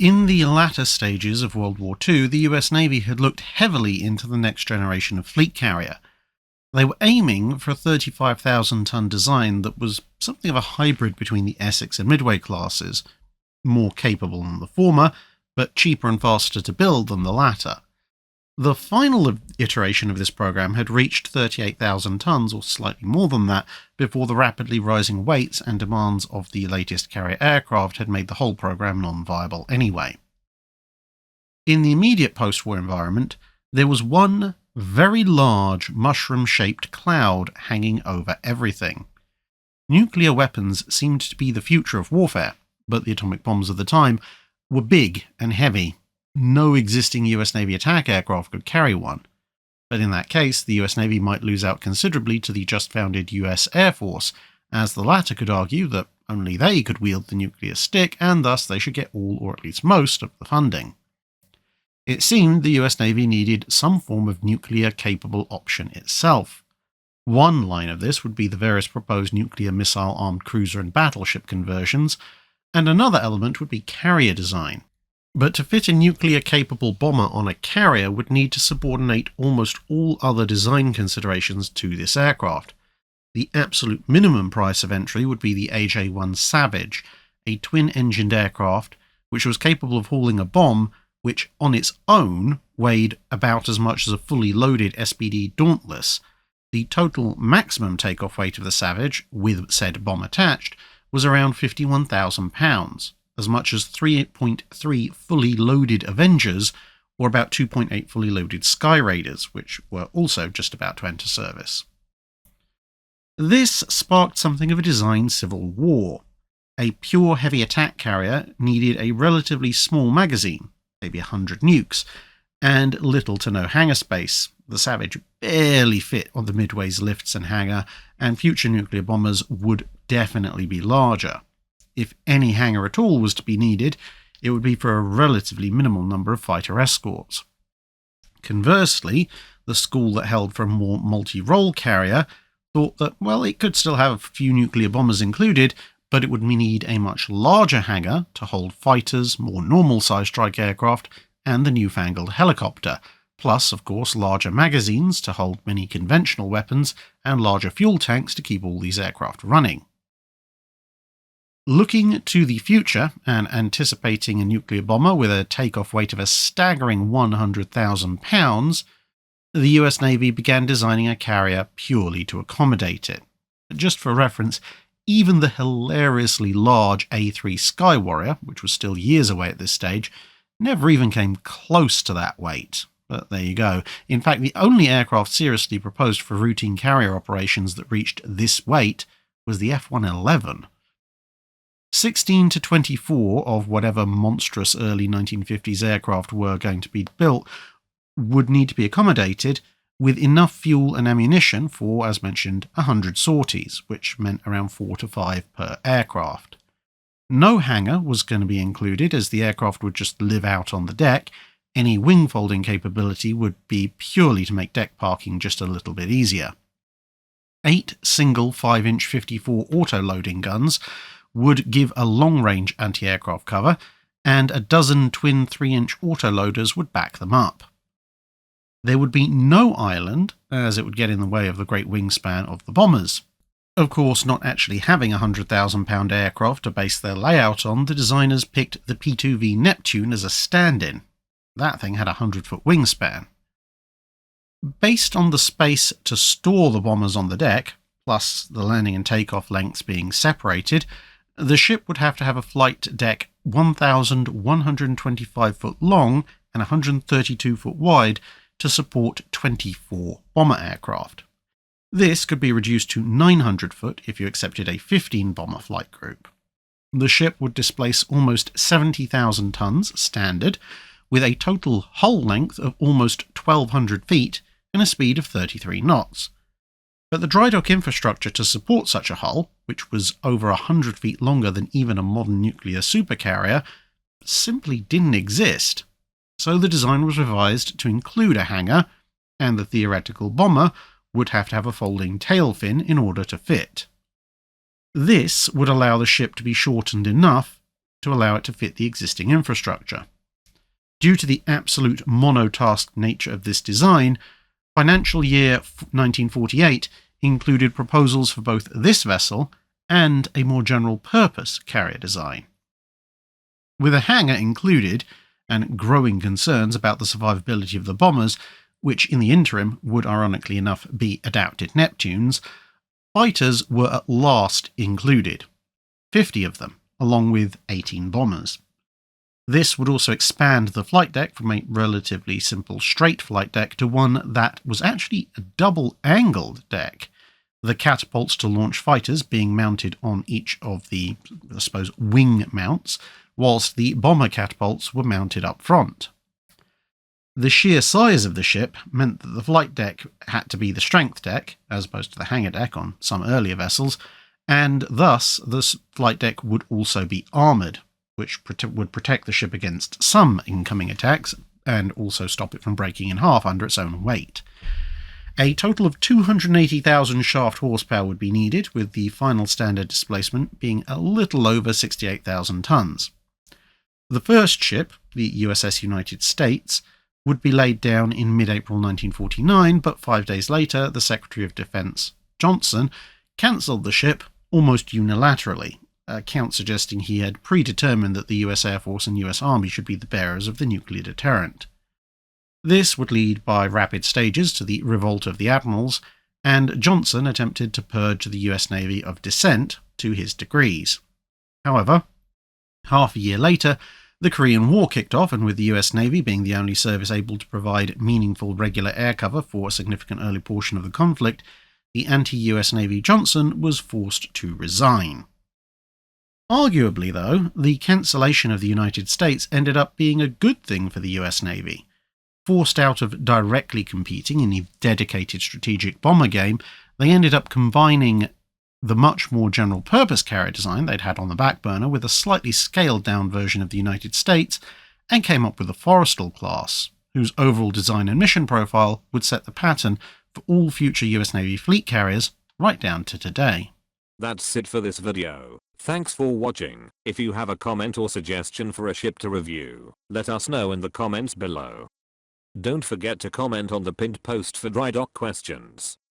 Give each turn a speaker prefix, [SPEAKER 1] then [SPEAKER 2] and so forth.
[SPEAKER 1] In the latter stages of World War II, the US Navy had looked heavily into the next generation of fleet carrier. They were aiming for a 35,000-ton design that was something of a hybrid between the Essex and Midway classes, more capable than the former, but cheaper and faster to build than the latter. The final iteration of this program had reached 38,000 tons, or slightly more than that, before the rapidly rising weights and demands of the latest carrier aircraft had made the whole program non-viable anyway. In the immediate post-war environment, there was one very large mushroom-shaped cloud hanging over everything. Nuclear weapons seemed to be the future of warfare, but the atomic bombs of the time were big and heavy. No existing US Navy attack aircraft could carry one, but in that case the US Navy might lose out considerably to the just-founded US Air Force, as the latter could argue that only they could wield the nuclear stick and thus they should get all or at least most of the funding. It seemed the US Navy needed some form of nuclear-capable option itself. One line of this would be the various proposed nuclear missile-armed cruiser and battleship conversions, and another element would be carrier design. But to fit a nuclear-capable bomber on a carrier would need to subordinate almost all other design considerations to this aircraft. The absolute minimum price of entry would be the AJ-1 Savage, a twin-engined aircraft which was capable of hauling a bomb which on its own weighed about as much as a fully loaded SPD Dauntless. The total maximum takeoff weight of the Savage, with said bomb attached, was around 51,000 pounds. As much as 3.3 fully loaded Avengers, or about 2.8 fully loaded Sky Raiders, which were also just about to enter service. This sparked something of a design civil war. A pure heavy attack carrier needed a relatively small magazine, maybe 100 nukes, and little to no hangar space. The Savage barely fit on the Midway's lifts and hangar, and future nuclear bombers would definitely be larger. If any hangar at all was to be needed, it would be for a relatively minimal number of fighter escorts. Conversely, the school that held for a more multi-role carrier thought that, well, it could still have a few nuclear bombers included, but it would need a much larger hangar to hold fighters, more normal-sized strike aircraft, and the newfangled helicopter, plus, of course, larger magazines to hold many conventional weapons, and larger fuel tanks to keep all these aircraft running. Looking to the future and anticipating a nuclear bomber with a takeoff weight of a staggering 100,000 pounds, the US Navy began designing a carrier purely to accommodate it. Just for reference, even the hilariously large A3 Sky Warrior, which was still years away at this stage, never even came close to that weight. But there you go. In fact, the only aircraft seriously proposed for routine carrier operations that reached this weight was the F-111. 16 to 24 of whatever monstrous early 1950s aircraft were going to be built would need to be accommodated with enough fuel and ammunition for, as mentioned, 100 sorties, which meant around 4 to 5 per aircraft. No hangar was going to be included, as the aircraft would just live out on the deck. Any wing folding capability would be purely to make deck parking just a little bit easier. 8 single 5-inch 54 auto-loading guns would give a long-range anti-aircraft cover, and a dozen twin 3-inch autoloaders would back them up. There would be no island, as it would get in the way of the great wingspan of the bombers. Of course, not actually having a 100,000-pound aircraft to base their layout on, the designers picked the P-2V Neptune as a stand-in. That thing had a 100-foot wingspan. Based on the space to store the bombers on the deck, plus the landing and takeoff lengths being separated, the ship would have to have a flight deck 1,125 foot long and 132 foot wide to support 24 bomber aircraft. This could be reduced to 900 foot if you accepted a 15-bomber flight group. The ship would displace almost 70,000 tons standard, with a total hull length of almost 1,200 feet and a speed of 33 knots. But the dry dock infrastructure to support such a hull, which was over 100 feet longer than even a modern nuclear supercarrier, simply didn't exist. So the design was revised to include a hangar, and the theoretical bomber would have to have a folding tail fin in order to fit. This would allow the ship to be shortened enough to allow it to fit the existing infrastructure. Due to the absolute monotask nature of this design, financial year 1948 included proposals for both this vessel and a more general purpose carrier design. With a hangar included, and growing concerns about the survivability of the bombers, which in the interim would ironically enough be adapted Neptunes, fighters were at last included, 50 of them, along with 18 bombers. This would also expand the flight deck from a relatively simple straight flight deck to one that was actually a double-angled deck, the catapults to launch fighters being mounted on each of the, I suppose, wing mounts, whilst the bomber catapults were mounted up front. The sheer size of the ship meant that the flight deck had to be the strength deck, as opposed to the hangar deck on some earlier vessels, and thus the flight deck would also be armoured, which would protect the ship against some incoming attacks and also stop it from breaking in half under its own weight. A total of 280,000 shaft horsepower would be needed, with the final standard displacement being a little over 68,000 tons. The first ship, the USS United States, would be laid down in mid-April 1949, but 5 days later the Secretary of Defense, Johnson, cancelled the ship almost unilaterally, a count suggesting he had predetermined that the US Air Force and US Army should be the bearers of the nuclear deterrent. This would lead by rapid stages to the revolt of the admirals, and Johnson attempted to purge the US Navy of dissent to his degrees. However, half a year later, the Korean War kicked off, and with the US Navy being the only service able to provide meaningful regular air cover for a significant early portion of the conflict, the anti-US Navy Johnson was forced to resign. Arguably, though, the cancellation of the United States ended up being a good thing for the US Navy. Forced out of directly competing in a dedicated strategic bomber game, they ended up combining the much more general-purpose carrier design they'd had on the back burner with a slightly scaled-down version of the United States, and came up with the Forrestal class, whose overall design and mission profile would set the pattern for all future US Navy fleet carriers right down to today.
[SPEAKER 2] That's it for this video. Thanks for watching. If you have a comment or suggestion for a ship to review, let us know in the comments below. Don't forget to comment on the pinned post for dry dock questions.